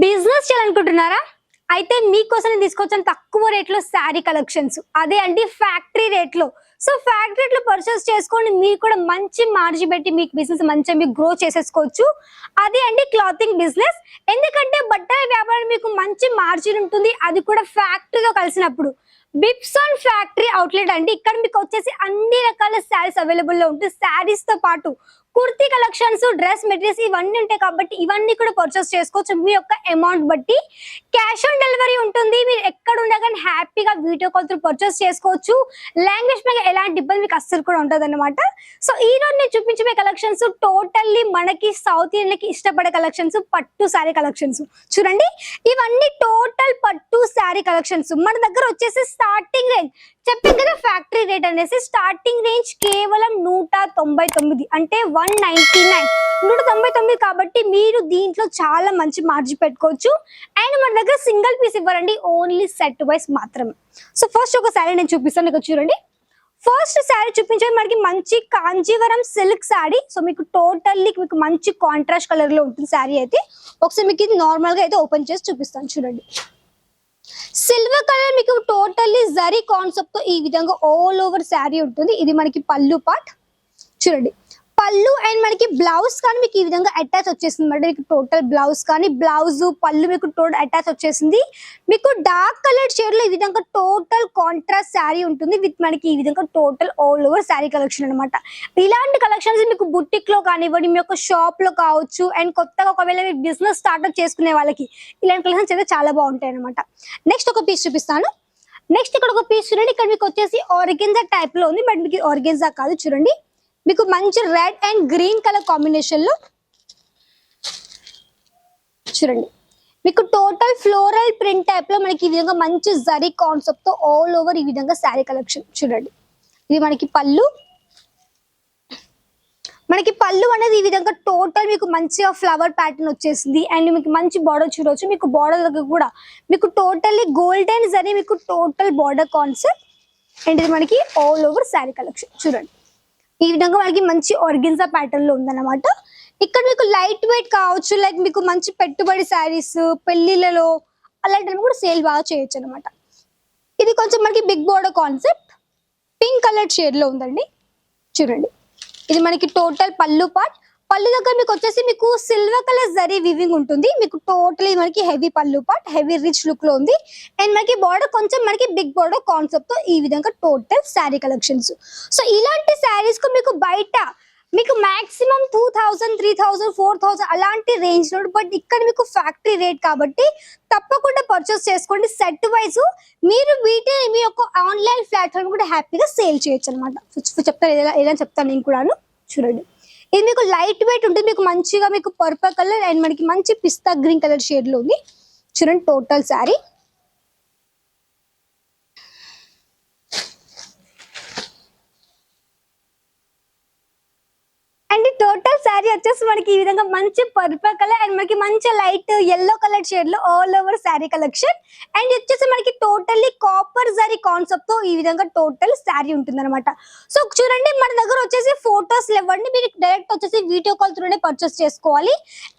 Business చేయాలనుకుంటున్నారా? అయితే మీకోసం నేను తీసుకొచ్చాను తక్కువ రేట్లో శారీ కలెక్షన్స్. అదే అండి ఫ్యాక్టరీ రేట్‌లో. సో ఫ్యాక్టరీ రేట్‌లో పర్చేస్ చేసుకొని మీరు కూడా మంచి మార్జిన్ పెట్టి మీకు బిజినెస్ మంచిగా మీరు గ్రో చేసేసుకోవచ్చు. అదే అండి క్లాతింగ్ బిజినెస్. ఎందుకంటే బట్టల వ్యాపారం మీకు మంచి మార్జిన్ ఉంటుంది. అది కూడా ఫ్యాక్టరీలో కలిసినప్పుడు. బిబ్సాన్ ఫ్యాక్టరీ అవుట్‌లెట్ అండి. ఇక్కడ మీకు వచ్చేసి అన్ని రకాల శారీస్ అవైలబుల్‌లో ఉంటాయి. శారీస్‌తో పాటు కుర్తీ కలెక్షన్స్, డ్రెస్ మెటీరియల్స్ ఇవన్నీ ఉంటాయి కాబట్టి ఇవన్నీ కూడా పర్చేస్ చేసుకోవచ్చు. మీ యొక్క అమౌంట్ బట్టి క్యాష్ ఆన్ డెలివరీ ఉంటుంది. మీరు ఎక్కడ ఉన్నా కానీ హ్యాపీగా వీడియో కాల్ త్రూ పర్చేస్ చేసుకోవచ్చు. లాంగ్వేజ్ మీద ఎలాంటి ఇబ్బంది మీకు అస్సలు కూడా ఉంటదన్నమాట. సో ఈ రోజు నేను చూపించే కలెక్షన్స్ టోటల్లీ మనకి సౌత్ ఇండియన్‌కి ఇష్టపడే కలెక్షన్స్, పట్టు సారీ కలెక్షన్స్. చూడండి, ఇవన్నీ టోటల్ పట్టు సారీ కలెక్షన్స్. మన దగ్గర వచ్చేసి స్టార్టింగ్ రేంజ్ చెప్పాను కదా, ఫ్యాక్టరీ రేట్ అనేసి స్టార్టింగ్ రేంజ్ కేవలం 199 అంటే 199 199 కాబట్టి మీరు దీంట్లో చాలా మంచి మార్జిన్ పెట్టుకోవచ్చు. అండ్ మన దగ్గర సింగిల్ పీస్ ఇవ్వరండి, ఓన్లీ సెట్ వైస్ మాత్రమే. సో ఫస్ట్ ఒక శారీ నేను చూపిస్తాను, ఇక్కడ చూడండి. ఫస్ట్ శారీ చూపించేది మనకి మంచి కాంజీవరం సిల్క్ శారీ. సో మీకు టోటల్లీ మీకు మంచి కాంట్రాస్ట్ కలర్ లో ఉంటుంది శారీ అయితే. ఒకసారి మీకు ఇది నార్మల్ గా అయితే ఓపెన్ చేసి చూపిస్తాను, చూడండి. సిల్వర్ కలర్ మీకు టోటల్లీ జరీ కాన్సెప్ట్ తో ఈ విధంగా ఆల్ ఓవర్ శారీ ఉంటుంది. ఇది మనకి పళ్ళు పార్ట్, చూడండి. పళ్ళు అండ్ మనకి బ్లౌజ్ కానీ మీకు ఈ విధంగా అటాచ్ వచ్చేసింది అంటే మీకు టోటల్ బ్లౌజ్ కానీ బ్లౌజ్ పళ్ళు మీకు టోటల్ అటాచ్ వచ్చేసింది. మీకు డార్క్ కలర్ షేడ్ లో ఈ విధంగా టోటల్ కాంట్రాస్ట్ శారీ ఉంటుంది విత్ మనకి ఈ విధంగా total all over sari collection అనమాట. ఇలాంటి కలెక్షన్స్ మీకు బుటిక్ లో కానివ్వండి, మీ యొక్క షాప్ లో కావచ్చు, అండ్ కొత్తగా ఒకవేళ మీరు బిజినెస్ స్టార్ట్అప్ చేసుకునే వాళ్ళకి ఇలాంటి కలెక్షన్స్ అయితే చాలా బాగుంటాయి అనమాట. నెక్స్ట్ ఒక పీస్ చూపిస్తాను. నెక్స్ట్ ఇక్కడ ఒక పీస్ చూడండి. ఇక్కడ మీకు వచ్చేసి ఆర్గెన్జా టైప్ లో ఉంది, బట్ మీకు ఆర్గెన్జా కాదు. చూడండి, మీకు మంచి red and green colour combination లో చూడండి. మీకు టోటల్ ఫ్లోరల్ ప్రింట్ టైప్ లో మనకి ఈ విధంగా మంచి జరీ కాన్సెప్ట్ తో ఆల్ ఓవర్ ఈ విధంగా శారీ కలెక్షన్. చూడండి, ఇది మనకి పళ్ళు. మనకి పళ్ళు అనేది ఈ విధంగా టోటల్ మీకు మంచిగా ఫ్లవర్ ప్యాటర్న్ వచ్చేసింది. అండ్ మీకు మంచి బార్డర్ చూడవచ్చు. మీకు బార్డర్ దగ్గర కూడా మీకు టోటల్లీ గోల్డెన్ జరీ మీకు టోటల్ బార్డర్ కాన్సెప్ట్. అండ్ ఇది మనకి ఆల్ ఓవర్ శారీ కలెక్షన్. చూడండి, ఈ విధంగా మనకి మంచి ఆర్గెన్జా ప్యాటర్న్ లో ఉందన్నమాట. ఇక్కడ మీకు లైట్ వెయిట్ కావచ్చు, లైక్ మీకు మంచి పెట్టుబడి శారీస్, పెళ్లిళ్ళలో అలాంటివి కూడా సేల్ బాగా చేయొచ్చు అనమాట. ఇది కొంచెం మనకి big border concept pink colour shade లో ఉందండి. చూడండి, ఇది మనకి టోటల్ పళ్ళు పార్ట్. పళ్ళు దగ్గర మీకు వచ్చేసి మీకు సిల్వర్ కలర్ జరీ వివింగ్ ఉంటుంది. మీకు టోటలీ మనకి హెవీ పళ్ళు పార్ట్, హెవీ రిచ్ లుక్ లో ఉంది. అండ్ మనకి బార్డర్ కొంచెం మనకి బిగ్ బార్డర్ కాన్సెప్ట్ తో ఈ విధంగా టోటల్ శారీ కలెక్షన్స్. సో ఇలాంటి శారీస్ కు మీకు బయట మీకు మాక్సిమం 2000, 3000, 4000 అలాంటి రేంజ్ లో, బట్ ఇక్కడ మీకు ఫ్యాక్టరీ రేట్ కాబట్టి తప్పకుండా పర్చేస్ చేసుకోండి. సెట్ వైజ్ మీరు వీటిని మీ యొక్క ఆన్లైన్ ప్లాట్ఫామ్ కూడా హ్యాపీగా సేల్ చేయొచ్చు అనమాట. చెప్తాను ఏదైనా చెప్తాను నేను కూడాను. చూడండి, ఇది మీకు లైట్ వెయిట్ ఉంటుంది. మీకు మంచిగా మీకు పర్పుల్ కలర్ అండ్ మనకి మంచి పిస్తా గ్రీన్ కలర్ షేడ్ లో ఉంది. చూడండి, total sari. And total sari వచ్చేసి మనకి ఈ విధంగా మంచి పర్పుల్ కలర్ అండ్ మనకి మంచి లైట్ ఎల్లో కలర్ షేడ్ లో all over sari collection. And వచ్చేసి మనకి టోటల్లీ కాపర్ జరీ కాన్సెప్ట్ తో ఈ విధంగా టోటల్ శారీ ఉంటుంది అనమాట. సో చూడండి, మన దగ్గర వచ్చేసి ఫొటోస్ లేవండి, మీరు డైరెక్ట్ వచ్చేసి వీడియో కాల్ త్రూనే పర్చేస్ చేసుకోవాలి.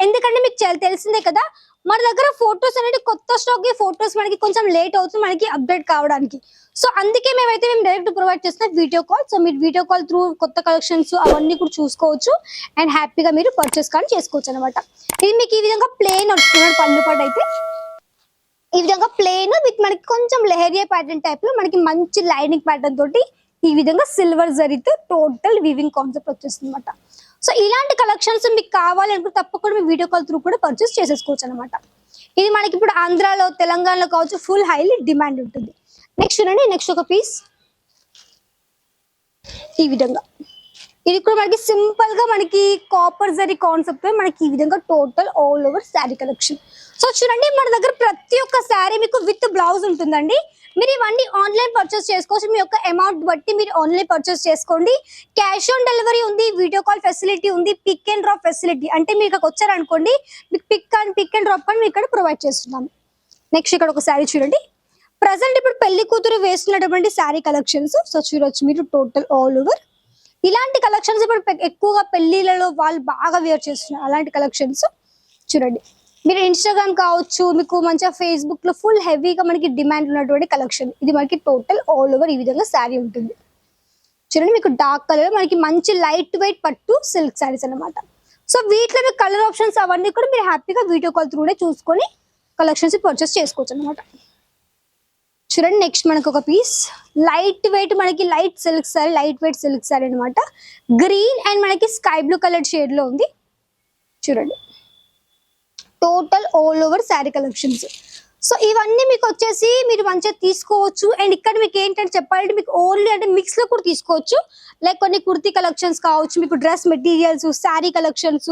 ఎందుకంటే మీకు తెలిసిందే కదా, మన దగ్గర ఫొటోస్ అనేది కొత్త స్టాక్ ఫొటోస్ మనకి కొంచెం లేట్ అవుతుంది మనకి అప్డేట్ కావడానికి. సో అందుకే మేము డైరెక్ట్ ప్రొవైడ్ చేస్తున్న వీడియో కాల్. సో మీరు వీడియో కాల్ త్రూ కొత్త కలెక్షన్స్ అవన్నీ కూడా చూసుకోవచ్చు అండ్ హ్యాపీగా మీరు పర్చేస్ కానీ చేసుకోవచ్చు అనమాట. ఇది మీకు ఈ విధంగా ప్లేన్ వస్తున్నాడు పళ్ళు పాటు అయితే. ఈ విధంగా ప్లేన్ విత్ మనకి కొంచెం లెహరియా ప్యాటర్న్ టైప్ లో మనకి మంచి లైనింగ్ ప్యాటర్న్ తోటి ఈ విధంగా సిల్వర్ జరీతో టోటల్ వివింగ్ కాన్సెప్ట్ వచ్చేస్తుంది అనమాట. సో ఇలాంటి కలెక్షన్స్ మీకు కావాలనుకుంటే తప్పకుండా మీ వీడియో కాల్ త్రూ కూడా పర్చేస్ చేసేసుకోవచ్చు అనమాట. ఇది మనకి ఇప్పుడు ఆంధ్రాలో, తెలంగాణలో కావచ్చు ఫుల్ హైలీ డిమాండ్ ఉంటుంది. నెక్స్ట్ చూడండి, నెక్స్ట్ ఒక పీస్ ఈ విధంగా. ఇది కూడా మనకి సింపుల్ గా మనకి కాపర్ జరీ కాన్సెప్ట్ మనకి ఈ విధంగా total all over sari collection. So చూడండి, మన దగ్గర ప్రతి ఒక్క శారీ మీకు విత్ బ్లౌజ్ ఉంటుందండి. మీరు ఇవన్నీ ఆన్లైన్ పర్చేస్ చేసుకోవచ్చు. మీ యొక్క అమౌంట్ బట్టి మీరు ఆన్లైన్ పర్చేస్ చేసుకోండి. క్యాష్ ఆన్ డెలివరీ ఉంది, వీడియో కాల్ ఫెసిలిటీ ఉంది, పిక్ అండ్ డ్రాప్ ఫెసిలిటీ. అంటే మీరు ఇక్కడికి వచ్చారనుకోండి, మీకు పిక్ అండ్ డ్రాప్ అని ఇక్కడ ప్రొవైడ్ చేస్తున్నాము. నెక్స్ట్ ఇక్కడ ఒక శారీ చూడండి. ప్రజెంట్ ఇప్పుడు పెళ్లి కూతురు వేస్తున్నటువంటి శారీ కలెక్షన్స్. సో చూడొచ్చు మీరు టోటల్ ఆల్ ఓవర్ ఇలాంటి కలెక్షన్స్ ఇప్పుడు ఎక్కువగా పెళ్లిళ్ళలో వాళ్ళు బాగా వేర్ చేస్తున్నారు అలాంటి కలెక్షన్స్. చూడండి, మీరు ఇన్స్టాగ్రామ్ కావచ్చు, మీకు మంచిగా ఫేస్బుక్ లో ఫుల్ హెవీగా మనకి డిమాండ్ ఉన్నటువంటి కలెక్షన్. ఇది మనకి టోటల్ ఆల్ ఓవర్ ఈ విధంగా శారీ ఉంటుంది. చూడండి, మీకు డార్క్ కలర్ మనకి మంచి లైట్ వెయిట్ పట్టు సిల్క్ శారీస్ అన్నమాట. సో వీటిలో మీకు కలర్ ఆప్షన్స్ అవన్నీ కూడా మీరు హ్యాపీగా వీడియో కాల్ త్రూనే చూసుకొని కలెక్షన్స్ పర్చేస్ చేసుకోవచ్చు అనమాట. చూడండి, నెక్స్ట్ మనకు ఒక పీస్ లైట్ వెయిట్ మనకి light silk sari, light weight silk sari అనమాట. గ్రీన్ అండ్ మనకి స్కై బ్లూ కలర్ షేడ్ లో ఉంది. చూడండి, total all over sari collections. So ఇవన్నీ మీకు వచ్చేసి మీరు మంచిగా తీసుకోవచ్చు. అండ్ ఇక్కడ మీకు ఏంటంటే చెప్పాలంటే మీకు ఓన్లీ అంటే మిక్స్ లో కూడా తీసుకోవచ్చు. లైక్ కొన్ని కుర్తీ కలెక్షన్స్ కావచ్చు, మీకు dress materials, sari collections,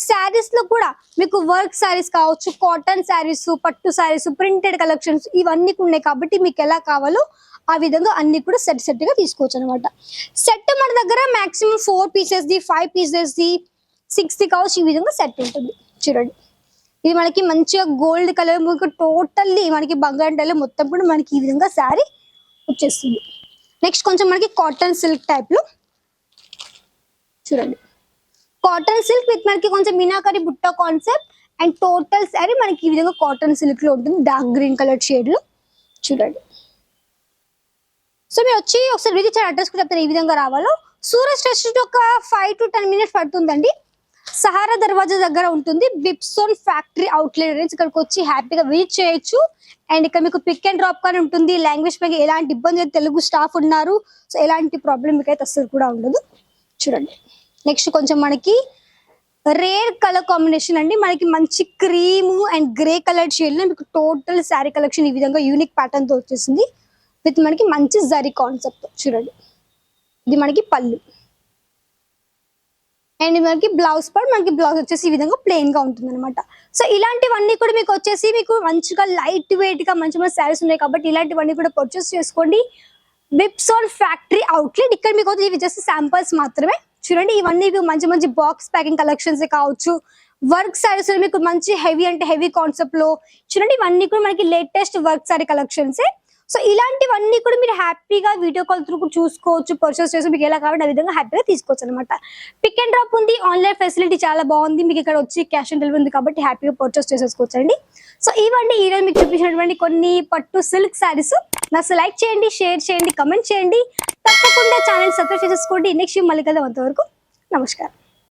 saris లో కూడా మీకు వర్క్ శారీస్ కావచ్చు, కాటన్ శారీస్, పట్టు శారీస్, ప్రింటెడ్ కలెక్షన్స్ ఇవన్నీ ఉన్నాయి. కాబట్టి మీకు ఎలా కావాలో ఆ విధంగా అన్ని కూడా సెట్ గా తీసుకోవచ్చు అనమాట. సెట్ మన దగ్గర maximum 4 pieces the, 5 pieces the, 6 the కావచ్చు, ఈ విధంగా సెట్ ఉంటుంది. చూడండి, ఇది మనకి మంచిగా గోల్డ్ కలర్, మీకు టోటల్లీ మనకి బంగారు మొత్తం కూడా మనకి ఈ విధంగా శారీ వచ్చేస్తుంది. నెక్స్ట్ కొంచెం మనకి కాటన్ సిల్క్ టైప్ లో చూడండి, కాటన్ సిల్క్ విత్ మనకి కొంచెం మీనాకరి బుట్ట కాన్సెప్ట్ అండ్ టోటల్ శారీ మనకి ఈ విధంగా కాటన్ సిల్క్ లో ఉంటుంది, డార్క్ గ్రీన్ కలర్ షేడ్ లో. చూడండి, సో మీరు వచ్చి ఒకసారి విజిట్ అడ్రస్ కూడా చెప్తాను ఈ విధంగా రావాలో. సూరత్ స్టేషన్ ఒక 5 to 10 minutes పడుతుందండి. సహారా దర్వాజా దగ్గర ఉంటుంది. బిప్సోన్ ఫ్యాక్టరీ అవుట్లెట్ అనేది ఇక్కడికి వచ్చి హ్యాపీగా విజిట్ చేయొచ్చు. అండ్ ఇక్కడ మీకు పిక్ అండ్ డ్రాప్ కానీ ఉంటుంది. లాంగ్వేజ్ పైకి ఎలాంటి ఇబ్బంది లేదు, తెలుగు స్టాఫ్ ఉన్నారు. సో ఎలాంటి ప్రాబ్లం మీకు అయితే అస్సలు కూడా ఉండదు. చూడండి, నెక్స్ట్ కొంచెం మనకి రేర్ కలర్ కాంబినేషన్ అండి. మనకి మంచి cream and grey colour shade లో మీకు టోటల్ శారీ కలెక్షన్ ఈ విధంగా యూనిక్ ప్యాటర్న్ తో వచ్చేసింది. విత్ మనకి మంచి జరీ కాన్సెప్ట్. చూడండి, ఇది మనకి పళ్ళు అండ్ మనకి బ్లౌజ్ పార్ట్, మనకి బ్లౌజ్ వచ్చేసి ఈ విధంగా ప్లెయిన్ గా ఉంటుంది అనమాట. సో ఇలాంటివన్నీ కూడా మీకు వచ్చేసి మీకు మంచిగా లైట్ వెయిట్ గా మంచి మంచి శారీస్ ఉన్నాయి. కాబట్టి ఇలాంటివన్నీ కూడా పర్చేస్ చేసుకోండి. బిప్సోన్ ఫ్యాక్టరీ అవుట్లెట్. ఇక్కడ మీకు ఇవి జస్ట్ శాంపుల్స్ మాత్రమే. చూడండి, ఇవన్నీ మంచి మంచి బాక్స్ ప్యాకింగ్ కలెక్షన్స్ కావచ్చు, వర్క్ శారీస్ మీకు మంచి హెవీ అంటే హెవీ కాన్సెప్ట్ లో. చూడండి, ఇవన్నీ కూడా మనకి latest work sari collections. So ఇలాంటివన్నీ కూడా మీరు హ్యాపీగా వీడియో కాల్ త్రూ చూసుకోవచ్చు, పర్చేస్ చేసి మీకు ఎలా కావాలంటే ఆ విధంగా హ్యాపీగా తీసుకోవచ్చు అనమాట. పిక్ అండ్ డ్రాప్ ఉంది, ఆన్లైన్ ఫెసిలిటీ చాలా బాగుంది. మీకు ఇక్కడ వచ్చి క్యాష్ ఆన్ డెలివరీ ఉంది కాబట్టి హ్యాపీగా పర్చేస్ చేసేసుకోవచ్చు అండి. సో ఇవన్నీ ఈరోజు మీకు చూపించినటువంటి కొన్ని పట్టు సిల్క్ శారీస్. నాకు లైక్ చేయండి, షేర్ చేయండి, కమెంట్ చేయండి. తప్పకుండా ఛానల్ సబ్స్క్రైబ్ చేసుకోండి. నెక్స్ట్ మళ్ళీ కదా అంతవరకు నమస్కారం.